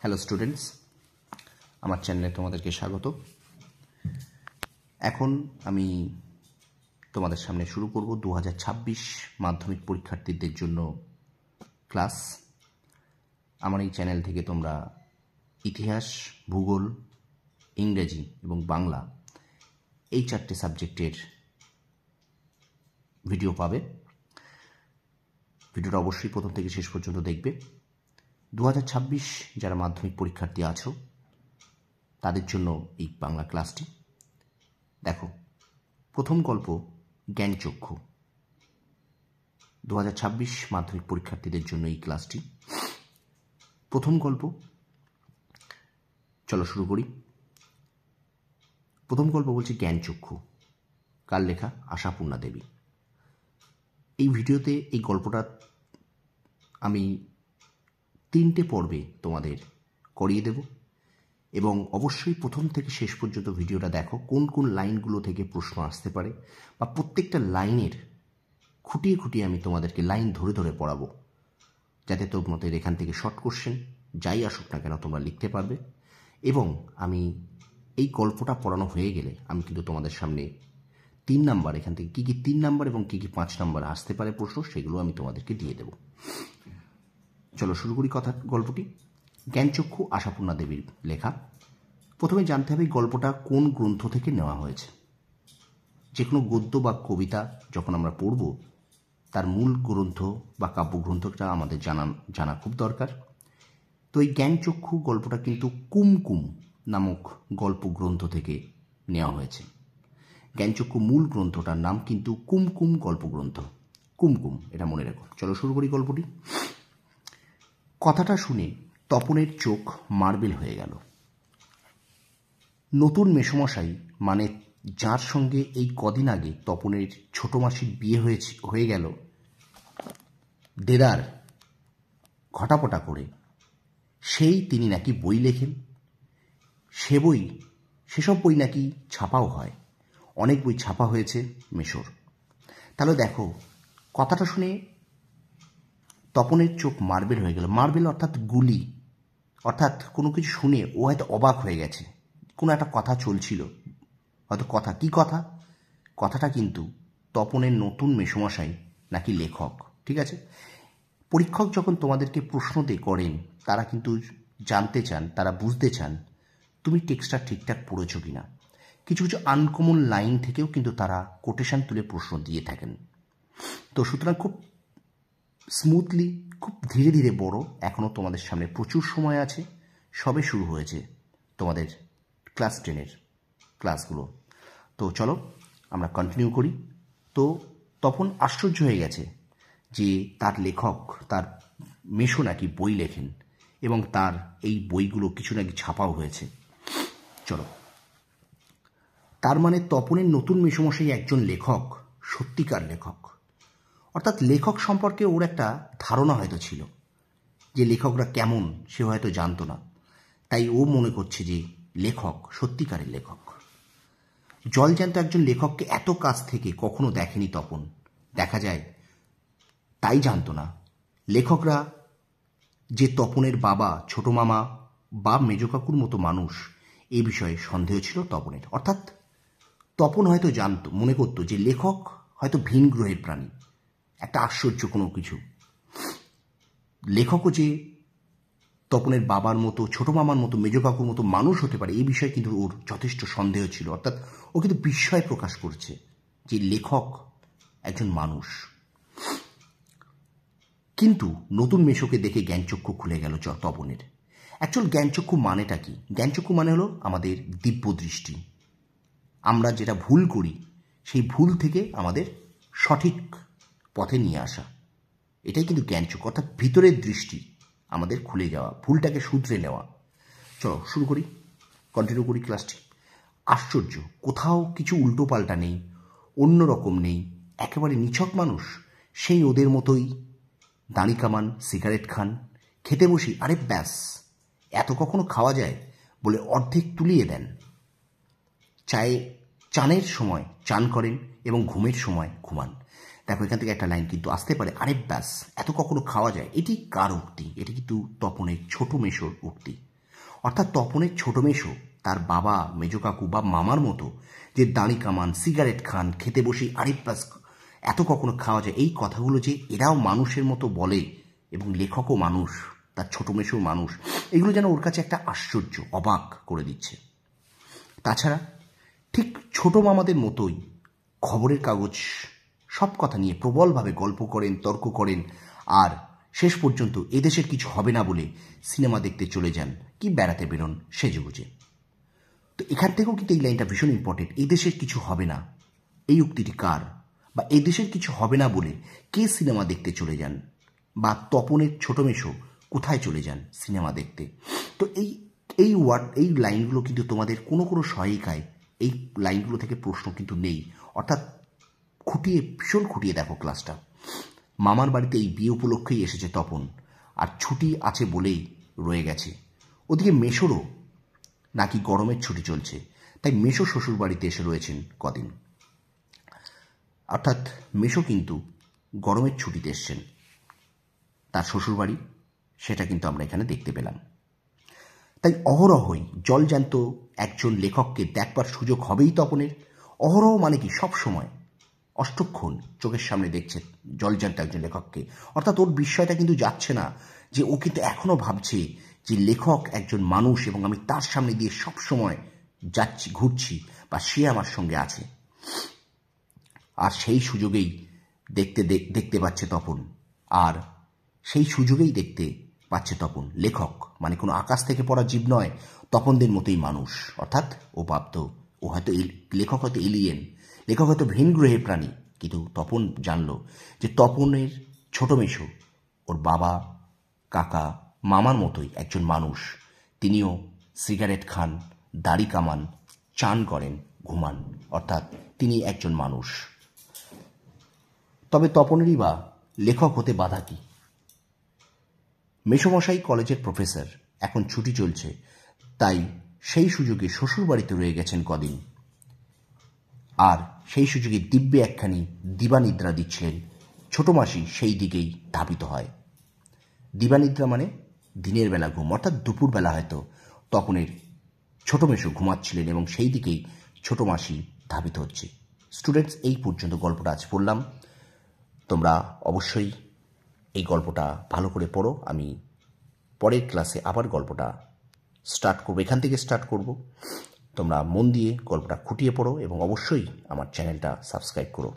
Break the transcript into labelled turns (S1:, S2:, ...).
S1: Hello students, আমার চ্যানেলে তোমাদেরকে স্বাগত। এখন আমি তোমাদের সামনে শুরু করব 2026 মাধ্যমিক পরীক্ষার্থীদের জন্য ক্লাস। আমার এই চ্যানেল থেকে তোমরা ইতিহাস, ভূগোল, ইংরেজি এবং বাংলা এই 4টে সাবজেক্টের ভিডিও পাবে। ভিডিওটা অবশ্যই প্রথম থেকে শেষ পর্যন্ত দেখবে। 2026 যারা মাধ্যমিক পরীক্ষার্থী আছো তাদের জন্য এই বাংলা ক্লাসটি। দেখো, প্রথম গল্প জ্ঞানচক্ষু। 2026 মাধ্যমিক পরীক্ষার্থীদের জন্য এই ক্লাসটি। প্রথম গল্প, চলো শুরু করি। প্রথম গল্প বলছে জ্ঞানচক্ষু। কার লেখা? আশাপূর্ণা দেবী। এই ভিডিওতে এই গল্পটা আমি 3টে পর্বে তোমাদের করিয়ে দেব এবং অবশ্যই প্রথম থেকে শেষ পর্যন্ত ভিডিওটা দেখো, কোন কোন লাইনগুলো থেকে প্রশ্ন আসতে পারে বা প্রত্যেকটা লাইনের খুঁটিয়ে খুঁটিয়ে আমি তোমাদেরকে লাইন ধরে ধরে পড়াবো, যাতে তোমাদের এখান থেকে শর্ট কোশ্চেন যাই আসুক না কেন তোমরা লিখতে পারবে। এবং আমি এই গল্পটা পড়ানো হয়ে গেলে আমি কিন্তু তোমাদের সামনে 3 নাম্বার, এখান থেকে কী কী 3 নাম্বার এবং কী কী 5 নাম্বার আসতে পারে প্রশ্ন, সেগুলো আমি তোমাদেরকে দিয়ে দেব। চলো শুরু করি গল্পটি। জ্ঞানচক্ষু আশাপূর্ণা দেবীর লেখা। প্রথমে জানতে হবে গল্পটা কোন গ্রন্থ থেকে নেওয়া হয়েছে। যে কোনো গদ্য বা কবিতা যখন আমরা পড়ব, তার মূল গ্রন্থ বা কাব্যগ্রন্থটা আমাদের জানা খুব দরকার। তো এই জ্ঞানচক্ষু গল্পটা কিন্তু কুমকুম নামক গল্প গ্রন্থ থেকে নেওয়া হয়েছে। জ্ঞানচক্ষু মূল গ্রন্থটার নাম কিন্তু কুমকুম গল্পগ্রন্থ। কুমকুম, এটা মনে রেখো। চলো শুরু করি গল্পটি। কথাটা শুনে তপনের চোখ মার্বেল হয়ে গেল। নতুন মেসোমশাই, মানে যার সঙ্গে এই কদিন আগে তপনের ছোট মাসির বিয়ে হয়ে গেল, দেদার ঘটাপটা করে, সেই তিনি নাকি বই লেখেন। সেসব বই নাকি ছাপাও হয়। অনেক বই ছাপা হয়েছে মেশোর। তাহলে দেখো, কথাটা শুনে তপনের চোখ মার্বেল হয়ে গেল। মার্বেল অর্থাৎ গুলি, অর্থাৎ কোনো কিছু শুনে ও হয়তো অবাক হয়ে গেছে। কোনো একটা কথা চলছিল, হয়তো কথা, কি কথা? কথাটা কিন্তু তপনের নতুন মেসোমশাই নাকি লেখক। ঠিক আছে, পরীক্ষক যখন তোমাদেরকে প্রশ্ন করেন, তারা কিন্তু জানতে চান, তারা বুঝতে চান তুমি টেক্সটটা ঠিকঠাক পড়েছো কিনা। কিছু কিছু আনকমন লাইন থেকেও কিন্তু তারা কোটেশন তুলে প্রশ্ন দিয়ে থাকেন। তো সুতরাং খুব স্মুথলি, খুব ধীরে ধীরে বড়, এখনও তোমাদের সামনে প্রচুর সময় আছে। সবে শুরু হয়েছে তোমাদের ক্লাস 10-এর ক্লাসগুলো। তো চলো আমরা কন্টিনিউ করি। তো তখন আশ্চর্য হয়ে গেছে যে তার লেখক, তার মেশো নাকি বই লেখেন এবং তার এই বইগুলো কিছু নাকি ছাপাও হয়েছে। চলো, তার মানে তপনের নতুন মেসোমশাই একজন লেখক, সত্যিকার লেখক। অর্থাৎ লেখক সম্পর্কে ওর একটা ধারণা হয়তো ছিল, যে লেখকরা কেমন সে হয়তো জানতো না। তাই ও মনে করছে যে লেখক, সত্যিকারের লেখক। জলজ্যান্ত একজন লেখককে এত কাছ থেকে কখনো দেখেনি তপন। দেখা যায় তাই জানতো না লেখকরা যে তপনের বাবা, ছোট মামা বা মেজ কাকুর মতো মানুষ। এ বিষয়ে সন্দেহ ছিল তপনের। অর্থাৎ তপন হয়তো জানতো, মনে করতো যে লেখক হয়তো ভিন গ্রহের প্রাণী, একটা আশ্চর্য কোনো কিছু। লেখকও যে তপনের বাবার মতো, ছোট মামার মতো, মেজ কাকুর মতো মানুষ হতে পারে, এই বিষয়ে কিন্তু ওর যথেষ্ট সন্দেহ ছিল। অর্থাৎ ও কিন্তু বিস্ময় প্রকাশ করছে যে লেখক একজন মানুষ। কিন্তু নতুন মেশোকে দেখে জ্ঞানচক্ষু খুলে গেল তপনের। অ্যাকচুয়াল জ্ঞানচক্ষু মানেটা কি? জ্ঞানচক্ষু মানে হলো আমাদের দিব্য দৃষ্টি। আমরা যেটা ভুল করি, সেই ভুল থেকে আমাদের সঠিক পথে নিয়ে আসা, এটাই কিন্তু জ্ঞানচক্ষু। অর্থাৎ ভিতরের দৃষ্টি আমাদের খুলে যাওয়া, ভুলটাকে শুধরে নেওয়া। চলো শুরু করি, কন্টিনিউ করি ক্লাসটি। আশ্চর্য, কোথাও কিছু উল্টো পাল্টা নেই, অন্যরকম নেই, একেবারে নিছক মানুষ। সেই ওদের মতোই দাড়ি কামান, সিগারেট খান, খেতে বসি, আরে ব্যাস, এত কখনো খাওয়া যায় বলে অর্ধেক তুলিয়ে দেন। চানের সময় চান করেন এবং ঘুমের সময় ঘুমান। দেখো, এখান থেকে একটা লাইন কিন্তু আসতে পারে, আরে ব্যাস, এত কখনো খাওয়া যায়। এটি কার উক্তি? এটি কিন্তু তপনের ছোট মেশোর উক্তি। অর্থাৎ তপনের ছোট মেশো তার বাবা মেজো কাকু বা মামার মতো যে দাড়ি কামান, সিগারেট খান, খেতে বসে আরে প্লাস এত কখনো খাওয়া যায়, এই কথাগুলো যে এরাও মানুষের মতো বলে এবং লেখকও মানুষ, তার ছোট মেশো মানুষ, এগুলো যেন ওর কাছে একটা আশ্চর্য, অবাক করে দিচ্ছে। তাছাড়া ঠিক ছোট মামাদের মতোই খবরের কাগজ সব কথা নিয়ে প্রবলভাবে গল্প করেন, তর্ক করেন, আর শেষ পর্যন্ত এদেশের কিছু হবে না বলে সিনেমা দেখতে চলে যান কি বেড়াতে বেরোন সেজেগুজে। তো এখান থেকেও কিন্তু এই লাইনটা ভীষণ ইম্পর্টেন্ট। এদেশের কিছু হবে না, এই উক্তিটি কার, বা এদেশের কিছু হবে না বলে কে সিনেমা দেখতে চলে যান, বা তপনের ছোট মেশো কোথায় চলে যান সিনেমা দেখতে। তো এই এই লাইনগুলো কিন্তু তোমাদের কোনো কোনো সহায়িকায় এই লাইনগুলো থেকে প্রশ্ন কিন্তু নেই। অর্থাৎ ভীষণ খুঁটিয়ে দেখো ক্লাসটা। মামার বাড়িতে এই বিয়ে উপলক্ষেই এসেছে তপন, আর ছুটি আছে বলেই রয়ে গেছে। ওদিকে মেশোরও নাকি গরমের ছুটি চলছে, তাই মেশো শ্বশুর বাড়িতে এসে রয়েছেন কদিন। অর্থাৎ মেশো কিন্তু গরমের ছুটিতে এসছেন তার শ্বশুরবাড়ি, সেটা কিন্তু আমরা এখানে দেখতে পেলাম। তাই অহরহই জলজ্যান্ত একজন লেখককে দেখবার সুযোগ হবেই তপনের। অহরহ মানে কি, সব সময় অষ্টক্ষণ চোখের সামনে দেখছে জলজ্যান্ত একজন লেখককে। অর্থাৎ ওর বিষয়টা কিন্তু যাচ্ছে না যে ও কিন্তু এখনো ভাবছে যে লেখক একজন মানুষ এবং আমি তার সামনে দিয়ে সব সময় যাচ্ছি, ঘুরছি, বা সে আমার সঙ্গে আছে। আর সেই সুযোগেই দেখতে পাচ্ছে তপন, আর সেই সুযোগেই দেখতে পাচ্ছে তপন লেখক মানে কোনো আকাশ থেকে পড়া জীব নয়, তপনদের মতোই মানুষ। অর্থাৎ ও ভাবত ও হয়তো লেখক হয়তো এলিয়েন, লেখক হয়তো ভিন গ্রহের প্রাণী, কিন্তু তপন জানল যে তপনের ছোট মেশো ওর বাবা, কাকা, মামার মতোই একজন মানুষ। তিনিও সিগারেট খান, দাড়ি কামান, চান করেন, ঘুমান, অর্থাৎ তিনি একজন মানুষ। তবে তপনেরই বা লেখক হতে বাধা কি? মেসোমশাই কলেজের প্রফেসর, এখন ছুটি চলছে, তাই সেই সুযোগে শ্বশুর বাড়িতে রয়ে গেছেন কদিন, আর সেই সুযোগে দিব্যে একখানি দিবানিদ্রা দিচ্ছিলেন। ছোট মাসি সেই দিকেই ধাবিত হয়। দিবানিদ্রা মানে দিনের বেলা ঘুম, অর্থাৎ দুপুরবেলা হয়তো তপনের ছোট মেশো ঘুমাচ্ছিলেন এবং সেই দিকেই ছোট মাসি ধাবিত হচ্ছে। স্টুডেন্টস, এই পর্যন্ত গল্পটা আজ পড়লাম। তোমরা অবশ্যই এই গল্পটা ভালো করে পড়ো। আমি পরের ক্লাসে আবার গল্পটা স্টার্ট করবো, এখান থেকে স্টার্ট করব। তোমরা মন দিয়ে গল্পটা খুঁটিয়ে পড়ো এবং অবশ্যই আমার চ্যানেলটা সাবস্ক্রাইব করো।